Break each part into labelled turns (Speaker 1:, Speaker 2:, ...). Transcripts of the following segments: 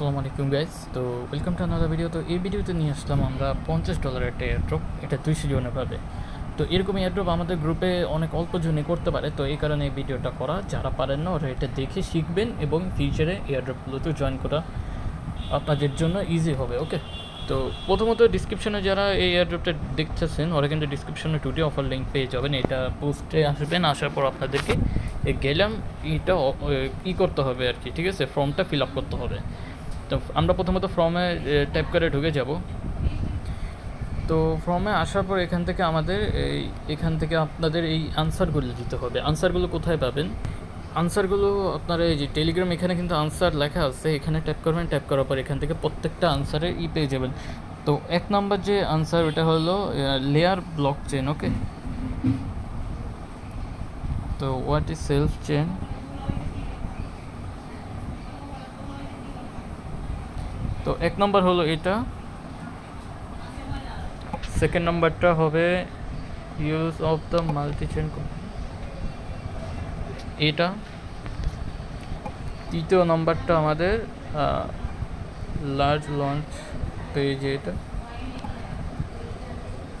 Speaker 1: আসসালামু আলাইকুম গাইস। তো ওয়েলকাম টু আনাদার ভিডিও। তো এই ভিডিওতে নিয়ে আসলাম আমরা $50 একটা এয়ারড্রপ, এটা 200 জনে পাবে। তো এরকম এয়ারড্রপ আমাদের গ্রুপে অনেক অল্প জনই করতে পারে, তো এই কারণে এই ভিডিওটা করা। যারা পারেন না ওরা এটা দেখে শিখবেন এবং ফিউচারে এয়ারড্রপগুলোতে জয়েন করা আপনাদের জন্য ইজি হবে। ওকে, তো প্রথমত ডিসক্রিপশনে যারা এই এয়ারড্রপটা দেখতেছেন ওরা কিন্তু ডিসক্রিপশনে 2টি অফার লিঙ্ক পেয়ে যাবেন। এটা পোস্টে আসবেন, আসার পর আপনাদেরকে গেলাম এটা করতে হবে আর কি, ঠিক আছে, ফর্মটা ফিল আপ করতে হবে। তো আমরা প্রথমত ফর্মে টাইপ করে ঢুকে যাব। তো ফর্মে আসার পর এখান থেকে এখান থেকে আপনাদের এই আনসারগুলো দিতে হবে। আনসারগুলো কোথায় পাবেন? আনসারগুলো আপনারা এই যে টেলিগ্রাম, এখানে কিন্তু আনসার লেখা আছে, এখানে ট্যাপ করবেন। ট্যাপ করার পর এখান থেকে প্রত্যেকটা আনসারে পেয়ে যাবেন। তো 1 নাম্বার যে আনসার ওটা হলো লেয়ার ব্লক চেন। ওকে, তো হোয়াট ইজ সেলফ চেন? তো 1 নাম্বার হলো এটা। সেকেন্ড নাম্বারটা হবে use of the multi chain, এটা। তৃতীয় নাম্বারটা আমাদের লার্জ লঞ্চ পেজ, এটা।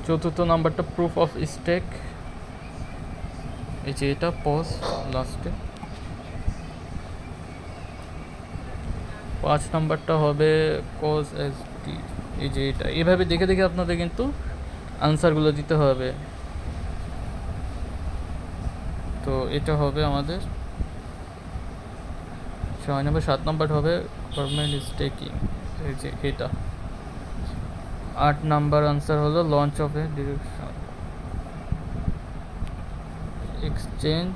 Speaker 1: চতুর্থ নাম্বারটা প্রুফ অফ স্টেক, এই যে এটা পোস্ট লাস্টে। 5 নাম্বারটা হবে কজ এস টি, এই যে এটা। এভাবে দেখে দেখে আপনাদের কিন্তু আনসারগুলো দিতে হবে। তো এটা হবে আমাদের 6 নম্বর। 7 নাম্বার হবে গভর্নমেন্ট স্টেকিং, এই যে এটা। 8 নাম্বার আনসার হলো launch of a direction exchange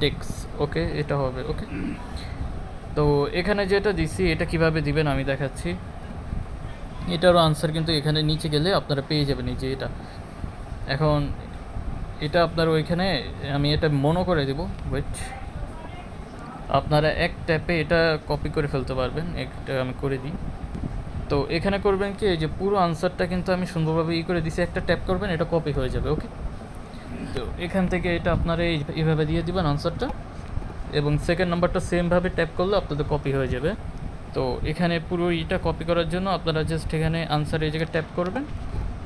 Speaker 1: tax. Okay, এটা হবে। ওকে, তো এখানে যেটা দিছি এটা কিভাবে দিবেন আমি দেখাচ্ছি। এটারও আনসার কিন্তু এখানে নিচে গেলে আপনারা পেয়ে যাবেন, এই যে এটা। এখন এটা আপনার ওইখানে আমি এটা মনে করে দেব, ওয়েট। আপনারা এক ট্যাপে এটা কপি করে ফেলতে পারবেন, একটা আমি করে দিই। তো এখানে করবেন কি, এই যে পুরো আনসারটা কিন্তু আমি সুন্দরভাবে করে দিছি, একটা ট্যাপ করবেন, এটা কপি হয়ে যাবে। ওকে, তো এখান থেকে এটা আপনারা এইভাবে দিয়ে দিবেন আনসারটা, এবং সেকেন্ড নাম্বারটা সেমভাবে ট্যাপ করলে আপনাদের কপি হয়ে যাবে। তো এখানে পুরো এটা কপি করার জন্য আপনারা জাস্ট এখানে আনসার এই জায়গায় ট্যাপ করবেন।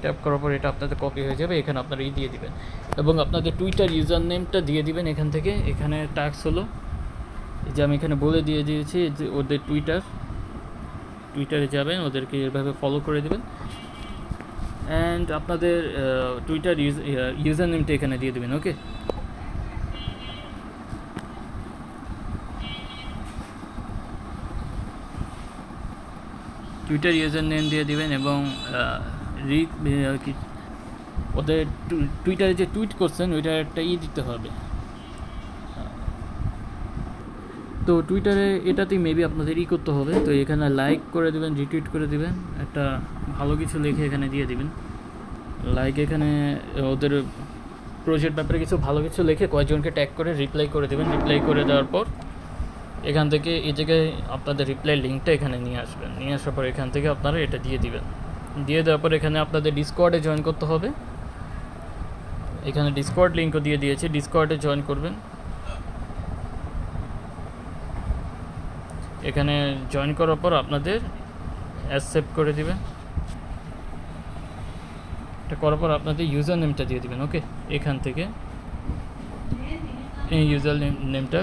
Speaker 1: ট্যাপ করার পর এটা আপনাদের কপি হয়ে যাবে, এখানে আপনারা দিয়ে দিবেন এবং আপনাদের টুইটার ইউজার নেমটা দিয়ে দিবেন এখান থেকে। এখানে ট্যাক্স হলো যে আমি এখানে বলে দিয়ে দিয়েছি যে ওদের টুইটারে যাবেন, ওদেরকে এভাবে ফলো করে দেবেন। অ্যান্ড আপনাদের টুইটার ইউজার নেমটা এখানে দিয়ে দেবেন। ওকে, টুইটার ইউজার নেম দিয়ে দিবেন এবং ওদের টুইটারে যে টুইট করছেন ওইটার একটা দিতে হবে। তো টুইটারে এটাতেই মেবি আপনাদের করতে হবে। তো এখানে লাইক করে দেবেন, রিটুইট করে দেবেন, একটা ভালো কিছু লিখে এখানে দিয়ে দিবেন। লাইক এখানে ওদের প্রজেক্ট ব্যাপারে কিছু ভালো কিছু লিখে কয়েকজনকে ট্যাগ করে রিপ্লাই করে দেবেন। রিপ্লাই করে দেওয়ার পর এখান থেকে এই জায়গায় আপনাদের রিপ্লাই লিঙ্কটা এখানে নিয়ে আসবেন। নিয়ে আসার পর এখান থেকে আপনারা এটা দিয়ে দিবেন। দিয়ে দেওয়ার পর এখানে আপনাদের ডিসকর্ডে জয়েন করতে হবে। এখানে ডিসকর্ড লিঙ্কও দিয়ে দিয়েছি, ডিসকর্ডে জয়েন করবেন। এখানে জয়েন করার পর আপনাদের অ্যাকসেপ্ট করে দিবেন। এটা করার পর আপনাদের ইউজার নেমটা দিয়ে দিবেন। ওকে, এখান থেকে এই ইউজার নেমটা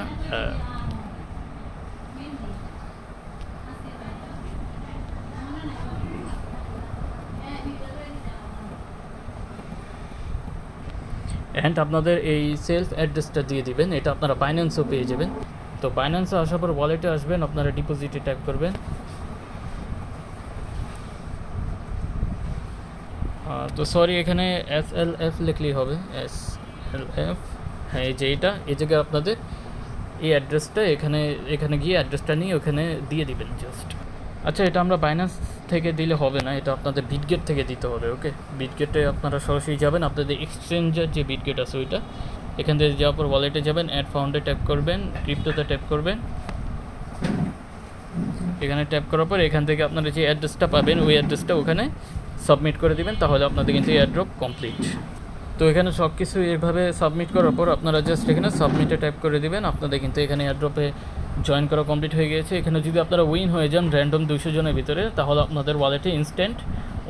Speaker 1: অ্যান্ড আপনাদের এই সেলফ অ্যাড্রেসটা দিয়ে দিবেন। এটা আপনারা বাইন্যান্সও পেয়ে যাবেন। তো বাইন্যান্সে আসার পর ওয়ালেটে আসবেন, আপনারা ডিপোজিটে টাইপ করবেন। তো সরি, এখানে SLF লিখলেই হবে, SLF। হ্যাঁ, এই যে এটা, এই জায়গায় আপনাদের এই অ্যাড্রেসটা এখানে গিয়ে অ্যাড্রেসটা নিয়ে ওখানে দিয়ে দিবেন জাস্ট। আচ্ছা, এটা আমরা বাইন্যান্স থেকে দিলে হবে না, এটা আপনাদের বিটগেট থেকে দিতে হবে। ওকে, বিটগেটে আপনারা সরাসরি যাবেন, আপনাদের এক্সচেঞ্জের যে বিটগেট আছে ওইটা, এখান থেকে যাওয়ার পর ওয়ালেটে যাবেন, অ্যাড ফাউন্ডে ট্যাপ করবেন, ক্রিপ্টোতে ট্যাপ করবেন। এখানে ট্যাপ করার পর এখান থেকে আপনারা যে অ্যাড্রেসটা পাবেন ওই অ্যাড্রেসটা ওখানে সাবমিট করে দিবেন, তাহলে আপনাদের কিন্তু এয়ারড্রপ কমপ্লিট। তো এখানে সব কিছু এইভাবে সাবমিট করার পর আপনারা জাস্ট এখানে সাবমিটে ট্যাপ করে দিবেন, আপনাদের কিন্তু এখানে এয়ারড্রপে জয়েন করা কমপ্লিট হয়ে গিয়েছে। এখানে যদি আপনারা উইন হয়ে যান র্যান্ডম 200 জনের ভিতরে, তাহলে আপনাদের ওয়ালেটে ইনস্ট্যান্ট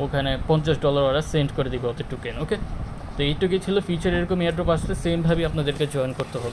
Speaker 1: ওখানে $50 ওরা সেন্ড করে দিবে ওদের টোকেন। ওকে, তো এইটুকুই ছিল। ফিউচার এরকম এয়ারড্রপ আসলে সেমভাবে আপনাদেরকে জয়েন করতে হবে।